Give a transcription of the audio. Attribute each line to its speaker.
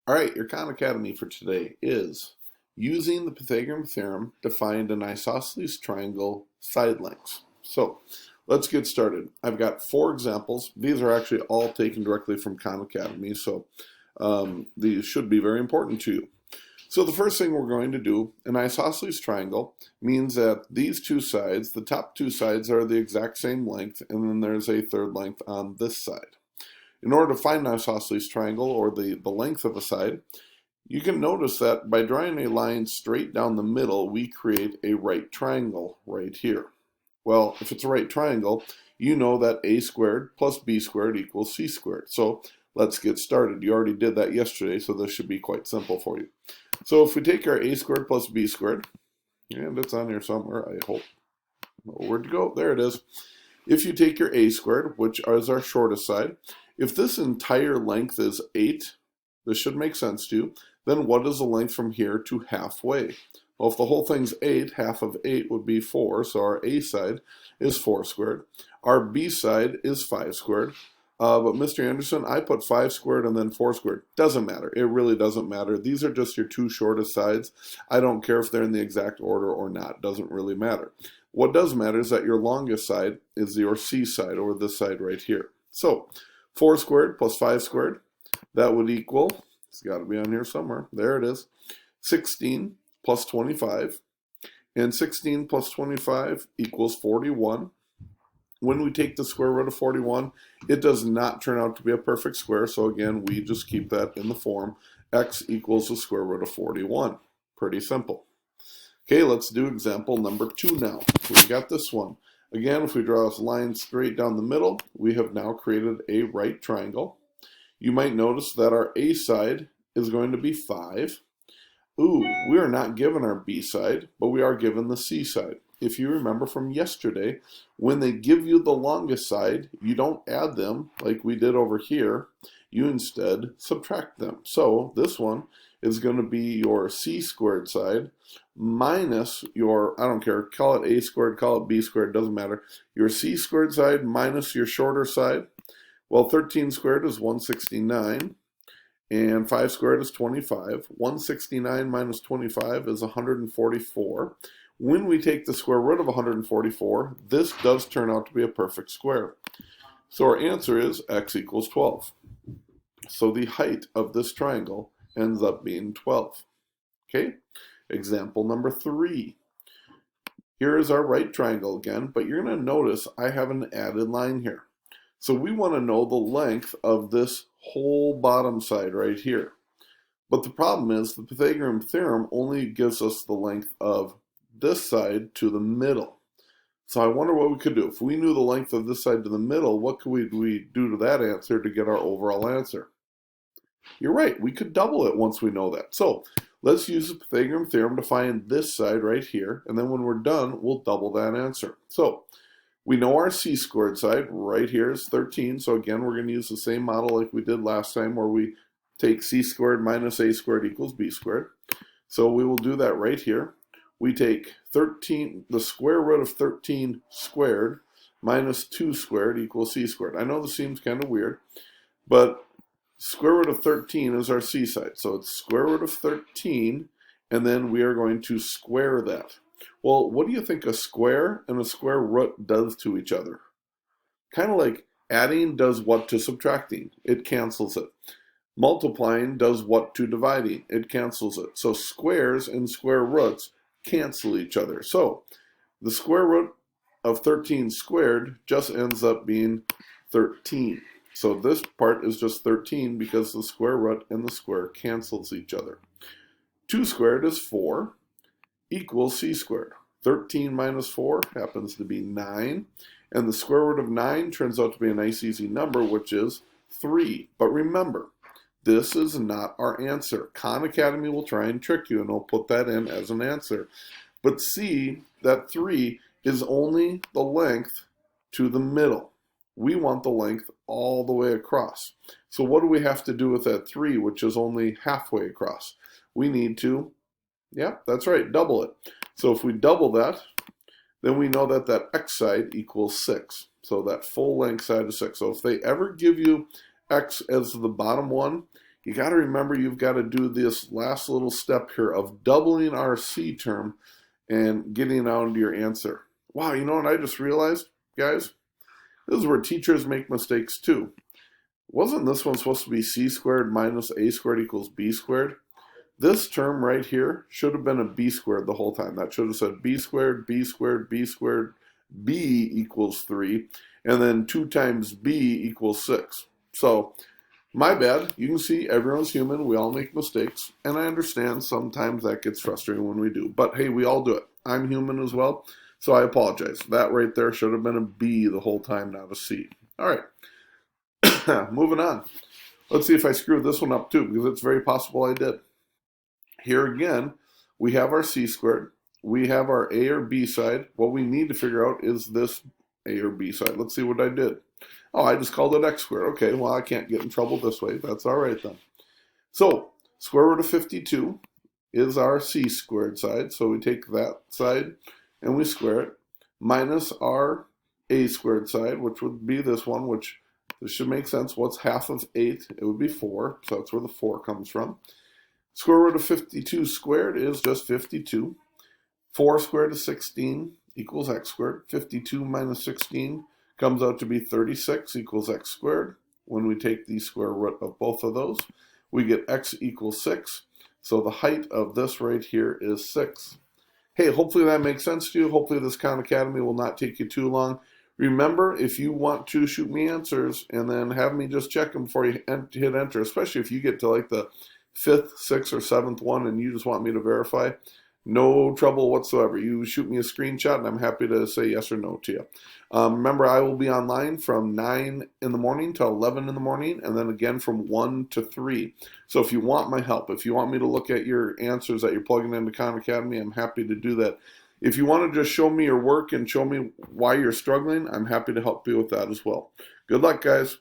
Speaker 1: All right, your Khan Academy for today is using the Pythagorean theorem to find an isosceles triangle side lengths. So let's get started. I've got 4 examples. These are actually all taken directly from Khan Academy, so these should be very important to you. So the first thing we're going to do, an isosceles triangle means that these 2 sides, the top 2 sides are the exact same length, and then there's a third length on this side. In order to find an isosceles triangle, or the length of a side, you can notice that by drawing a line straight down the middle, we create a right triangle right here. Well, if it's a right triangle, you know that a squared plus b squared equals c squared. So let's get started. You already did that yesterday, so this should be quite simple for you. So if we take our a squared plus b squared, and it's on here somewhere, I hope. Where'd it go? There it is. If you take your a squared, which is our shortest side, if this entire length is 8, this should make sense to you, then what is the length from here to halfway? Well, if the whole thing's 8, half of 8 would be 4, so our a side is 4 squared. Our b side is 5 squared. But Mr. Anderson, I put 5 squared and then 4 squared. Doesn't matter. It really doesn't matter. These are just your 2 shortest sides. I don't care if they're in the exact order or not. Doesn't really matter. What does matter is that your longest side is your c side, or this side right here. So 4 squared plus 5 squared, that would equal, it's got to be on here somewhere, there it is, 16 plus 25, and 16 plus 25 equals 41. When we take the square root of 41, it does not turn out to be a perfect square, so again, we just keep that in the form x equals the square root of 41. Pretty simple. Okay, let's do example number 2 now. We got this one. Again, if we draw this line straight down the middle, we have now created a right triangle. You might notice that our a side is going to be 5. Ooh, we are not given our b side, but we are given the c side. If you remember from yesterday, when they give you the longest side, you don't add them like we did over here. You instead subtract them. So this one is going to be your c squared side minus your, I don't care, call it a squared, call it b squared, doesn't matter, your c squared side minus your shorter side. Well, 13 squared is 169, and 5 squared is 25. 169 minus 25 is 144. When we take the square root of 144, this does turn out to be a perfect square. So our answer is x equals 12. So the height of this triangle ends up being 12. Okay, example number 3. Here is our right triangle again, but you're going to notice I have an added line here. So we want to know the length of this whole bottom side right here. But the problem is the Pythagorean theorem only gives us the length of this side to the middle. So I wonder what we could do. If we knew the length of this side to the middle, what could we do to that answer to get our overall answer? You're right, we could double it once we know that. So let's use the Pythagorean theorem to find this side right here, and then when we're done, we'll double that answer. So we know our c squared side right here is 13, so again, we're going to use the same model like we did last time, where we take c squared minus a squared equals b squared. So we will do that right here. We take 13, the square root of 13 squared minus 2 squared equals c squared. I know this seems kind of weird, but square root of 13 is our c side. So it's square root of 13, and then we are going to square that. Well, what do you think a square and a square root does to each other? Kind of like adding does what to subtracting. It cancels it. Multiplying does what to dividing. It cancels it. So squares and square roots cancel each other. So the square root of 13 squared just ends up being 13. So this part is just 13 because the square root and the square cancels each other. 2 squared is 4 equals c squared. 13 minus 4 happens to be 9. And the square root of 9 turns out to be a nice easy number, which is 3. But remember, this is not our answer. Khan Academy will try and trick you, and they'll put that in as an answer. But see that 3 is only the length to the middle. We want the length all the way across. So what do we have to do with that 3, which is only halfway across? We need to, yep, that's right, double it. So if we double that, then we know that that x side equals 6. So that full length side is 6. So if they ever give you x as the bottom one, you got to remember you've got to do this last little step here of doubling our C term and getting out into your answer. Wow, you know what I just realized, guys? This is where teachers make mistakes too. Wasn't this one supposed to be C squared minus A squared equals B squared? This term right here should have been a B squared the whole time. That should have said B squared, B squared, B squared, B equals 3, and then 2 times B equals 6. So, my bad. You can see everyone's human. We all make mistakes. And I understand sometimes that gets frustrating when we do. But hey, we all do it. I'm human as well. So I apologize. That right there should have been a B the whole time, not a C. All right. Moving on. Let's see if I screwed this one up too, because it's very possible I did. Here again, we have our C squared. We have our A or B side. What we need to figure out is this A or B side. Let's see what I did. Oh, I just called it x squared. Okay, well, I can't get in trouble this way. That's all right then. So, square root of 52 is our C squared side. So we take that side and we square it, minus our A squared side, which would be this one, which this should make sense. What's half of 8? It would be 4. So that's where the 4 comes from. Square root of 52 squared is just 52. 4 squared is 16 equals x squared. 52 minus 16 comes out to be 36 equals x squared. When we take the square root of both of those, we get x equals 6. So the height of this right here is 6. Hey, hopefully that makes sense to you. Hopefully this Khan Academy will not take you too long. Remember, if you want to shoot me answers and then have me just check them before you hit enter, especially if you get to like the 5th, 6th, or 7th one and you just want me to verify, no trouble whatsoever. You shoot me a screenshot and I'm happy to say yes or no to you. Remember, I will be online from 9 in the morning to 11 in the morning, and then again from 1 to 3. So if you want my help, if you want me to look at your answers that you're plugging into Khan Academy, I'm happy to do that. If you want to just show me your work and show me why you're struggling, I'm happy to help you with that as well. Good luck, guys.